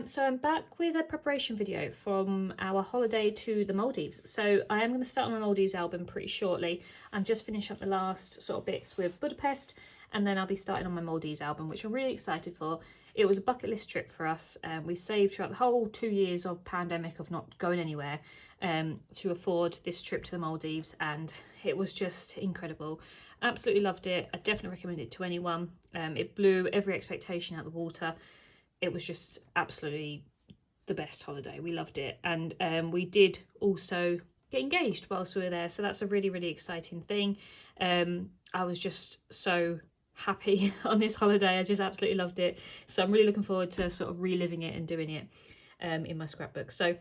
So I'm back with a preparation video from our holiday to the Maldives. So I am going to start on my Maldives album pretty shortly. I'm just finishing up the last sort of bits with Budapest, and then I'll be starting on my Maldives album, which I'm really excited for. It was a bucket list trip for us. We saved throughout the whole 2 years of pandemic of not going anywhere to afford this trip to the Maldives, and it was just incredible. Absolutely loved it. I definitely recommend it to anyone. It blew every expectation out of the water. It was just absolutely the best holiday. We loved it. And we did also get engaged whilst we were there. So that's a really, really exciting thing. I was just so happy on this holiday. I just absolutely loved it. So I'm really looking forward to sort of reliving it and doing it in my scrapbook. So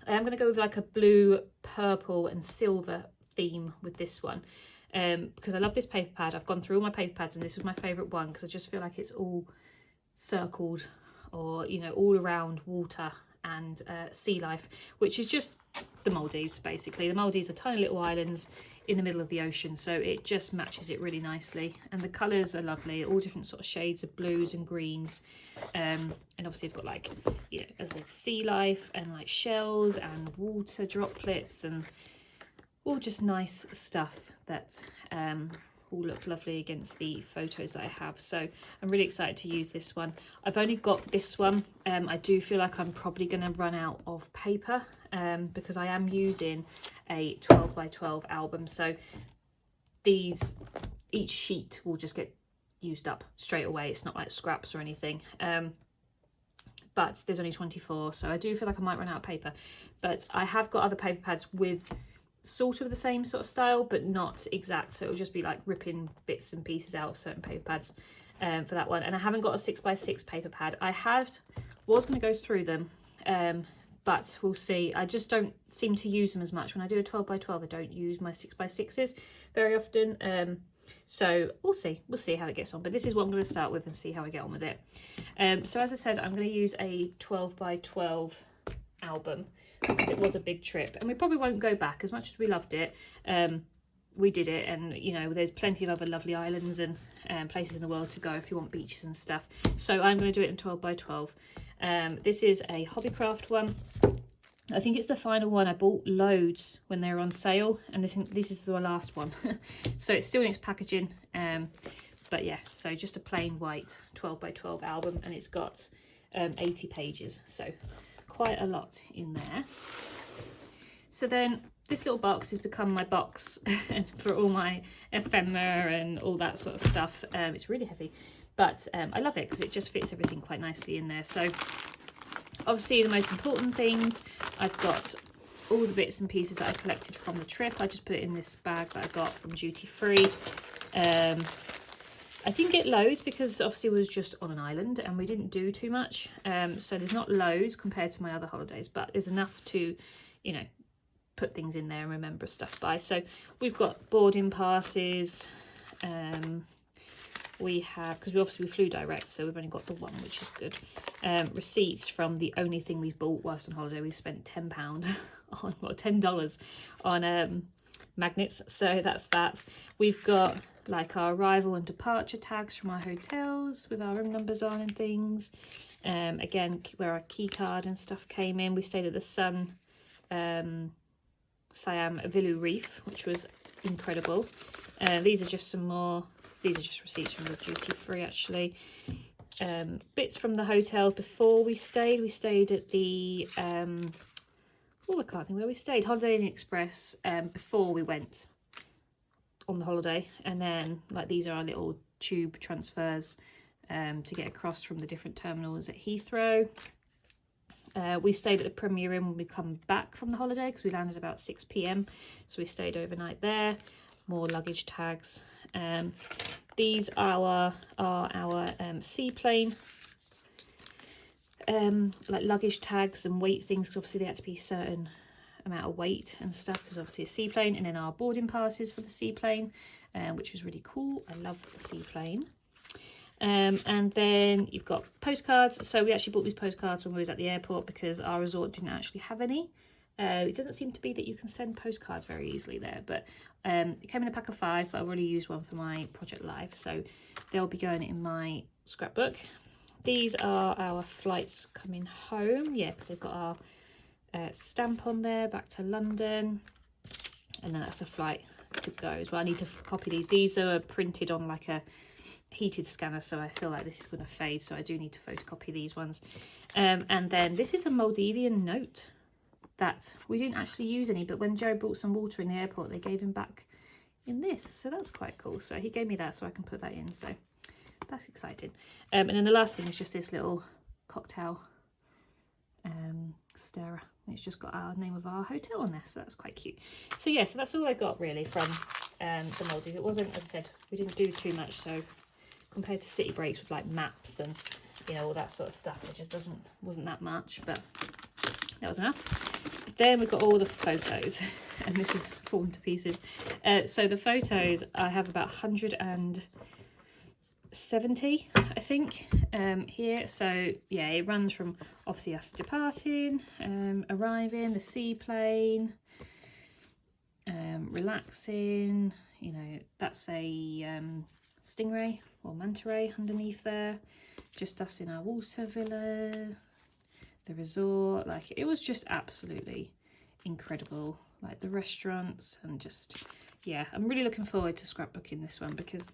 I'm going to go with like a blue, purple and silver theme with this one. Because I love this paper pad. I've gone through all my paper pads and this was my favourite one because I just feel like it's all circled, or you know, all around water and sea life, which is just the Maldives. Basically the Maldives are tiny little islands in the middle of the ocean, so it just matches it really nicely, and the colours are lovely, all different sort of shades of blues and greens, and obviously you've got like, you know, as a sea life and like shells and water droplets and all just nice stuff that will look lovely against the photos that I have. So I'm really excited to use this one. I've only got this one. I do feel like I'm probably going to run out of paper because I am using a 12 by 12 album, so each sheet will just get used up straight away. It's not like scraps or anything, but there's only 24, so I do feel like I might run out of paper. But I have got other paper pads with sort of the same sort of style but not exact, so it'll just be like ripping bits and pieces out of certain paper pads for that one. And I haven't got a 6x6 paper pad. I was going to go through them, but we'll see. I just don't seem to use them as much. When I do a 12 by 12 I don't use my 6x6s very often, so we'll see how it gets on. But this is what I'm going to start with and see how I get on with it. So as I said, I'm going to use a 12 by 12 album because it was a big trip, and we probably won't go back. As much as we loved it, we did it, and you know, there's plenty of other lovely islands and places in the world to go if you want beaches and stuff. So I'm going to do it in 12 by 12. This is a Hobbycraft one. I think it's the final one. I bought loads when they were on sale, and this is the last one. So it's still in its packaging, but yeah, so just a plain white 12 by 12 album, and it's got 80 pages, so quite a lot in there. So then this little box has become my box for all my ephemera and all that sort of stuff. It's really heavy, but I love it because it just fits everything quite nicely in there. So obviously the most important things, I've got all the bits and pieces that I collected from the trip. I just put it in this bag that I got from duty free. I didn't get loads because obviously we was just on an island and we didn't do too much. So there's not loads compared to my other holidays, but there's enough to, you know, put things in there and remember stuff by. So we've got boarding passes. We have, because we flew direct, so we've only got the one, which is good. Receipts from the only thing we've bought whilst on holiday. We spent £10 on, well, $10 on magnets, so that's that. We've got like our arrival and departure tags from our hotels with our room numbers on and things. Again, where our key card and stuff came in. We stayed at the Siam Vilu Reef, which was incredible. These are just receipts from the duty free actually. Bits from the hotel before we stayed. We stayed at the I can't think where we stayed. Holiday Inn Express before we went on the holiday, and then like these are our little tube transfers to get across from the different terminals at Heathrow. We stayed at the Premier Inn when we come back from the holiday because we landed about 6 p.m, so we stayed overnight there. More luggage tags. These are our seaplane like luggage tags and weight things, because obviously they had to be a certain amount of weight and stuff because obviously a seaplane. And then our boarding passes for the seaplane, which was really cool. I love the seaplane. And then you've got postcards. So we actually bought these postcards when we was at the airport because our resort didn't actually have any. It doesn't seem to be that you can send postcards very easily there, but it came in a pack of 5, but I already used one for my project live, so they'll be going in my scrapbook. These are our flights coming home, yeah, because they've got our stamp on there, back to London, and then that's a flight to go as well. I need to copy these. These are printed on like a heated scanner, so I feel like this is going to fade, so I do need to photocopy these ones. And then this is a Maldivian note that we didn't actually use any, but when Joe bought some water in the airport, they gave him back in this, so that's quite cool. So he gave me that so I can put that in, so that's exciting. And then the last thing is just this little cocktail stirrer. It's just got our name of our hotel on there, so that's quite cute. So yeah, so that's all I got really from the Maldives. It wasn't, as I said, we didn't do too much, so compared to city breaks with like maps and, you know, all that sort of stuff, it just wasn't that much, but that was enough. Then we've got all the photos, and this is fallen to pieces. So the photos, I have about 170, I think, here. So yeah, it runs from obviously us departing, arriving, the seaplane, relaxing, you know, that's a stingray or manta ray underneath there, just us in our water villa, the resort. Like, it was just absolutely incredible, like the restaurants, and just, yeah, I'm really looking forward to scrapbooking this one because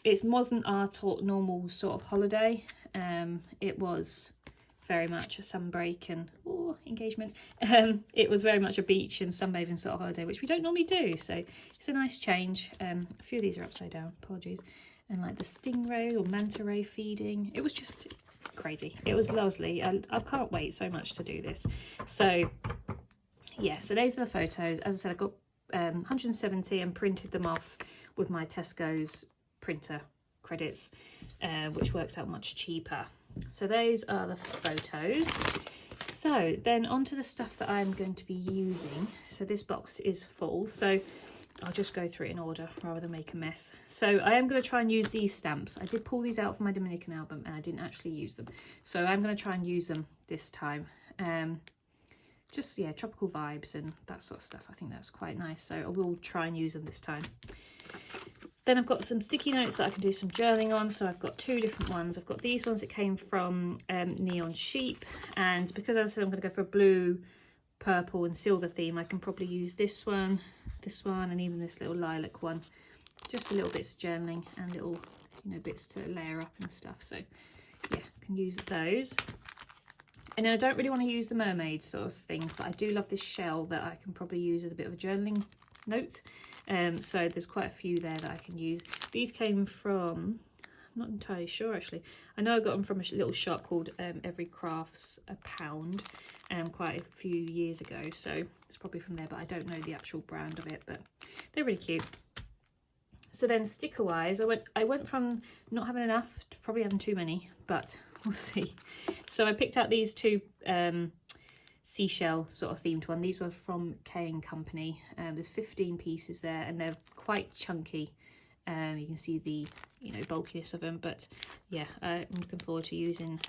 it wasn't our normal sort of holiday. It was very much a sunbreak and engagement. It was very much a beach and sunbathing sort of holiday, which we don't normally do, so it's a nice change. A few of these are upside down, apologies. And like the stingray or manta ray feeding, it was just crazy. It was lovely. I can't wait so much to do this. So yeah, so these are the photos. As I said, I got 170 and printed them off with my Tesco's printer credits, which works out much cheaper. So those are the photos. So then onto the stuff that I'm going to be using. So this box is full, so I'll just go through it in order rather than make a mess. So I am going to try and use these stamps. I did pull these out from my Dominican album and I didn't actually use them, so I'm going to try and use them this time. Just, yeah, tropical vibes and that sort of stuff. I think that's quite nice, so I will try and use them this time. Then I've got some sticky notes that I can do some journaling on. So I've got two different ones. I've got these ones that came from Neon Sheep, and because I said I'm going to go for a blue, purple and silver theme, I can probably use this one, and even this little lilac one, just for little bits of journaling and little, you know, bits to layer up and stuff. So yeah, I can use those. And then I don't really want to use the mermaid sort of things, but I do love this shell that I can probably use as a bit of a journaling note. So there's quite a few there that I can use. These came from, I'm not entirely sure actually. I know I got them from a little shop called Every Crafts a Pound quite a few years ago, so it's probably from there, but I don't know the actual brand of it, but they're really cute. So then sticker wise, I went from not having enough to probably having too many, but we'll see. So I picked out these two seashell sort of themed one. These were from K & Company. There's 15 pieces there and they're quite chunky. You can see the, you know, bulkiness of them, but yeah, I'm looking forward to using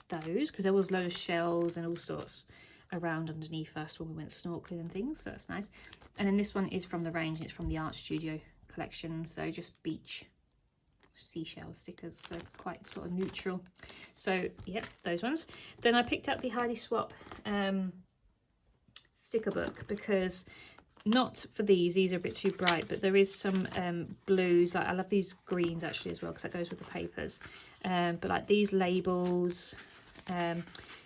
those because there was loads of shells and all sorts around underneath us when we went snorkeling and things, so that's nice. And then this one is from the range and it's from the Art Studio collection, so just beach seashell stickers, so quite sort of neutral. So yeah, those ones. Then I picked up the Heidi Swap sticker book because, not for these are a bit too bright, but there is some blues. Like, I love these greens actually as well because that goes with the papers, but like these labels,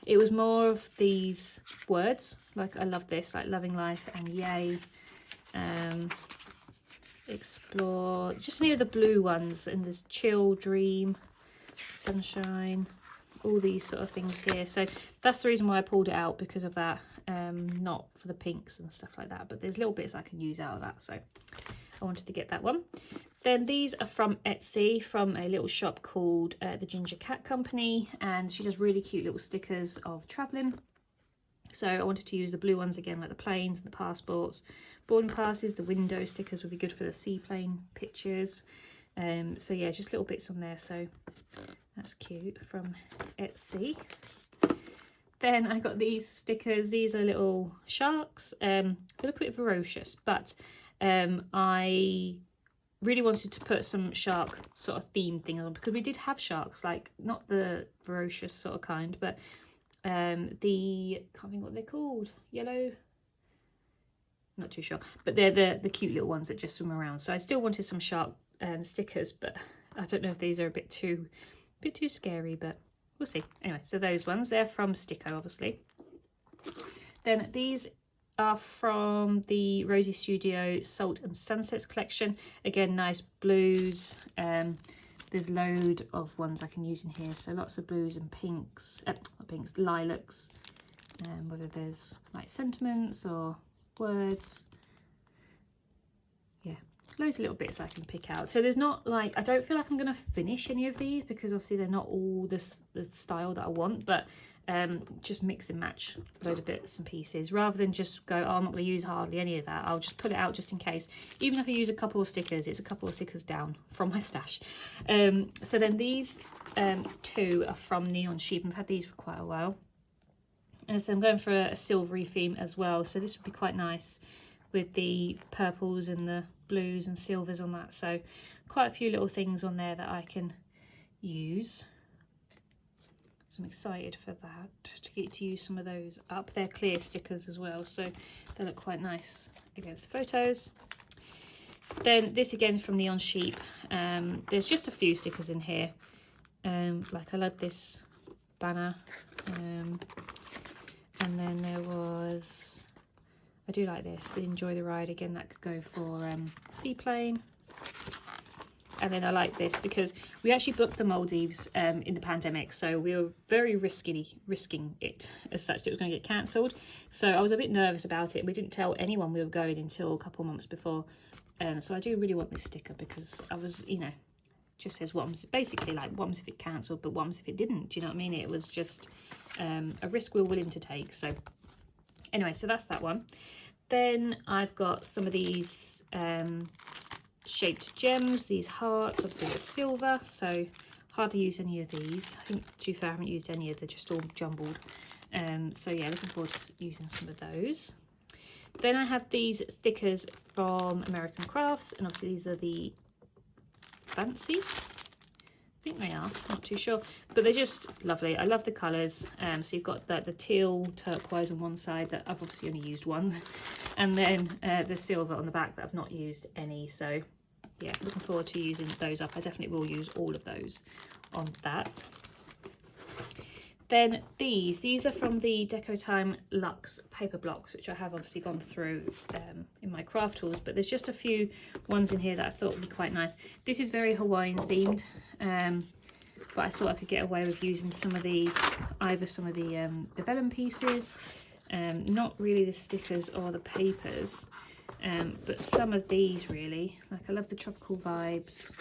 it was more of these words, like I love this, like loving life and yay, explore, just any of the blue ones, and there's chill, dream, sunshine, all these sort of things here. So that's the reason why I pulled it out, because of that, not for the pinks and stuff like that, but there's little bits I can use out of that, so I wanted to get that one. Then these are from Etsy, from a little shop called the Ginger Cat Company, and she does really cute little stickers of traveling. So I wanted to use the blue ones again, like the planes and the passports, boarding passes. The window stickers would be good for the seaplane pictures. So yeah, just little bits on there, so that's cute, from Etsy. Then I got these stickers. These are little sharks. They look a bit ferocious, but I really wanted to put some shark sort of theme thing on, because we did have sharks, like not the ferocious sort of kind, but the, can't think what they're called, yellow, not too sure, but they're the cute little ones that just swim around. So I still wanted some shark stickers, but I don't know if these are a bit too scary, but we'll see. Anyway, so those ones, they're from Sticko, obviously. Then these are from the Rosie Studio Salt and Sunsets collection. Again, nice blues. There's load of ones I can use in here, so lots of blues and pinks, not pinks, lilacs, whether there's like sentiments or words. Yeah, loads of little bits I can pick out. So there's not like, I don't feel like I'm going to finish any of these, because obviously they're not all the style that I want, but just mix and match a load of bits and pieces, rather than just go, oh, I'm not going to use hardly any of that. I'll just put it out just in case. Even if I use a couple of stickers, it's a couple of stickers down from my stash. So then these two are from Neon Sheep. I've had these for quite a while, and so I'm going for a silvery theme as well, so this would be quite nice with the purples and the blues and silvers on that. So quite a few little things on there that I can use. So I'm excited for that, to get to use some of those up. They're clear stickers as well, so they look quite nice against the photos. Then this again from Neon Sheep. There's just a few stickers in here. Like I love this banner. And then there was, I do like this, the Enjoy the Ride. Again, that could go for seaplane. And then I like this because we actually booked the Maldives in the pandemic, so we were very risking it as such that it was going to get cancelled. So I was a bit nervous about it. We didn't tell anyone we were going until a couple of months before. So I do really want this sticker, because I was, you know, just says what happens, basically like what happens if it cancelled, but what happens if it didn't. Do you know what I mean? It was just a risk we were willing to take. So anyway, so that's that one. Then I've got some of these shaped gems, these hearts. Obviously they're silver, so hardly use any of these. I think, to be fair, I haven't used any of, they're just all jumbled. So yeah, looking forward to using some of those. Then I have these thickers from American Crafts, and obviously these are the Fancy, I think they are, not too sure, but they're just lovely. I love the colours. So you've got the teal turquoise on one side that I've obviously only used one, and then the silver on the back that I've not used any. So yeah, looking forward to using those up. I definitely will use all of those on that. Then these are from the Deco Time Luxe paper blocks, which I have obviously gone through in my craft tools, but there's just a few ones in here that I thought would be quite nice. This is very Hawaiian themed, but I thought I could get away with using some of the vellum pieces, not really the stickers or the papers, but some of these really. Like I love the tropical vibes.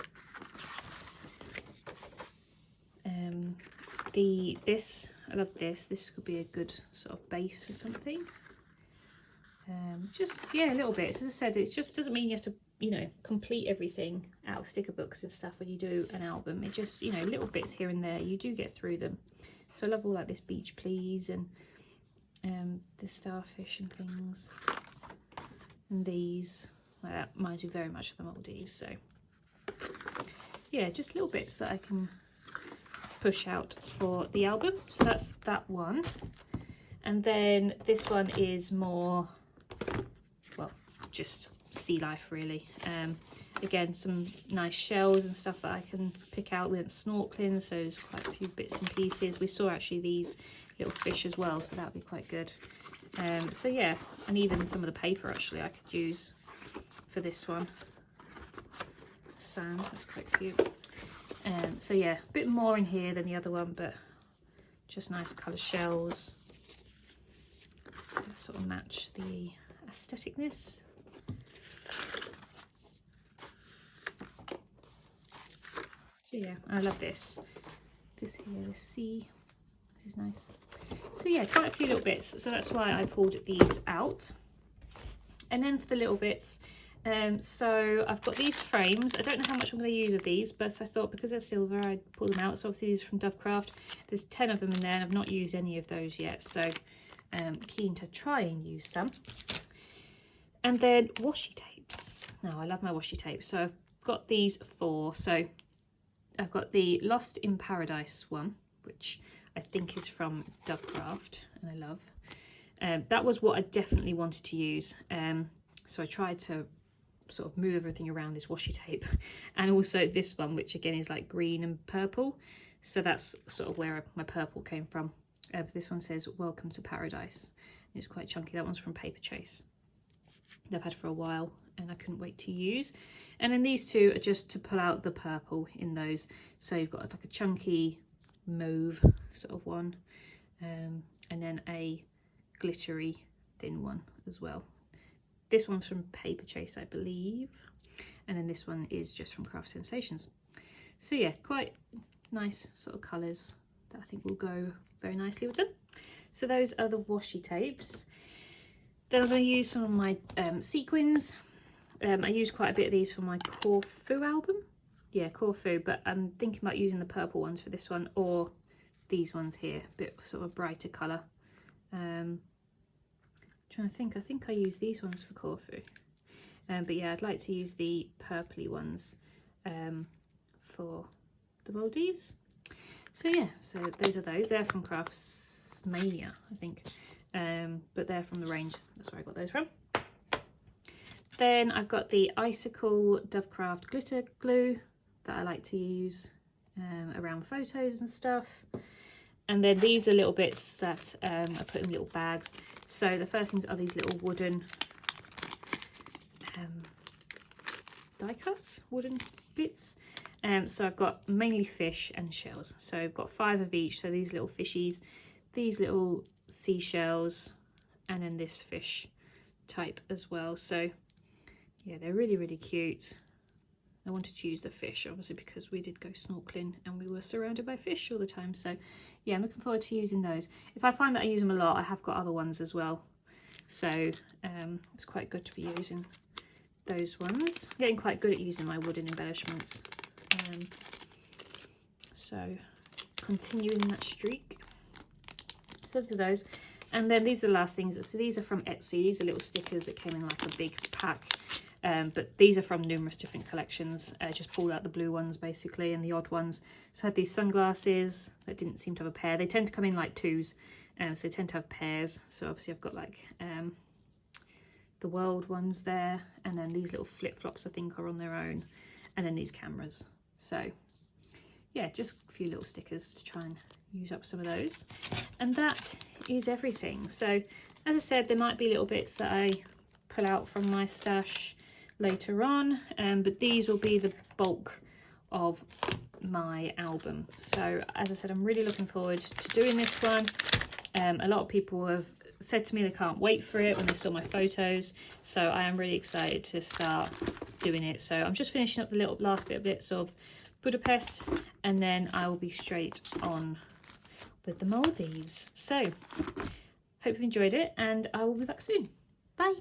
I love this. This could be a good sort of base for something. Just, yeah, little bits. As I said, it just doesn't mean you have to, you know, complete everything out of sticker books and stuff when you do an album. It just, you know, little bits here and there, you do get through them. So I love all like this beach please, and the starfish and things, and these. Like that reminds me very much of the Maldives. So yeah, just little bits that I can push out for the album. So that's that one. And then this one is more, well, just sea life really. Again, some nice shells and stuff that I can pick out. We went snorkeling, so there's quite a few bits and pieces. We saw actually these little fish as well, so that would be quite good. So yeah, and even some of the paper actually I could use for this one. Sand, that's quite cute. So yeah, a bit more in here than the other one, but just nice colour shells that sort of match the aestheticness. So yeah, I love this. This here, the sea, this is nice. So yeah, quite a few little bits, so that's why I pulled these out. And then for the little bits, so I've got these frames. I don't know how much I'm going to use of these, but I thought because they're silver I'd pull them out. So obviously these are from Dovecraft. There's 10 of them in there and I've not used any of those yet, so keen to try and use some. And then washi tapes. Now I love my washi tape, so I've got these 4. So I've got the Lost in Paradise one, which I think is from Dovecraft, and I love. That was what I definitely wanted to use. So I tried to sort of move everything around this washi tape, and also this one, which again is like green and purple. So that's sort of where my purple came from. This one says Welcome to Paradise. It's quite chunky. That one's from Paper Chase. I've had for a while and I couldn't wait to use. And then these 2 are just to pull out the purple in those. So you've got like a chunky mauve sort of one, and then a glittery thin one as well. This one's from Paper Chase, I believe, and then this one is just from Craft Sensations. So yeah, quite nice sort of colours that I think will go very nicely with them. So those are the washi tapes. Then I'm going to use some of my sequins. I used quite a bit of these for my Corfu album. Yeah, Corfu, but I'm thinking about using the purple ones for this one, or these ones here, a bit sort of a brighter colour. Trying to think, I think I use these ones for Corfu. But yeah, I'd like to use the purpley ones for the Maldives. So yeah, so those are those. They're from Craftsmania, I think. But they're from the range. That's where I got those from. Then I've got the Icicle Dovecraft glitter glue that I like to use around photos and stuff. And then these are little bits that I put in little bags. So the first things are these little wooden die cuts, wooden bits. So I've got mainly fish and shells. So I've got 5 of each. So these little fishies, these little seashells, and then this fish type as well. So yeah, they're really, really cute. I wanted to use the fish obviously because we did go snorkeling and we were surrounded by fish all the time. So yeah, I'm looking forward to using those. If I find that I use them a lot, I have got other ones as well. So it's quite good to be using those ones. I'm getting quite good at using my wooden embellishments. So continuing that streak. So for those. And then these are the last things. So these are from Etsy. These are little stickers that came in like a big pack. But these are from numerous different collections. I just pulled out the blue ones basically and the odd ones. So I had these sunglasses that didn't seem to have a pair. They tend to come in like 2s, so they tend to have pairs. So obviously I've got like the world ones there, and then these little flip-flops I think are on their own, and then these cameras. So yeah, just a few little stickers to try and use up some of those. And that is everything. So as I said, there might be little bits that I pull out from my stash later on, but these will be the bulk of my album. So as I said, I'm really looking forward to doing this one. A lot of people have said to me they can't wait for it when they saw my photos, so I am really excited to start doing it. So I'm just finishing up the little last bits of Budapest, and then I will be straight on with the Maldives. So hope you've enjoyed it, and I will be back soon. Bye.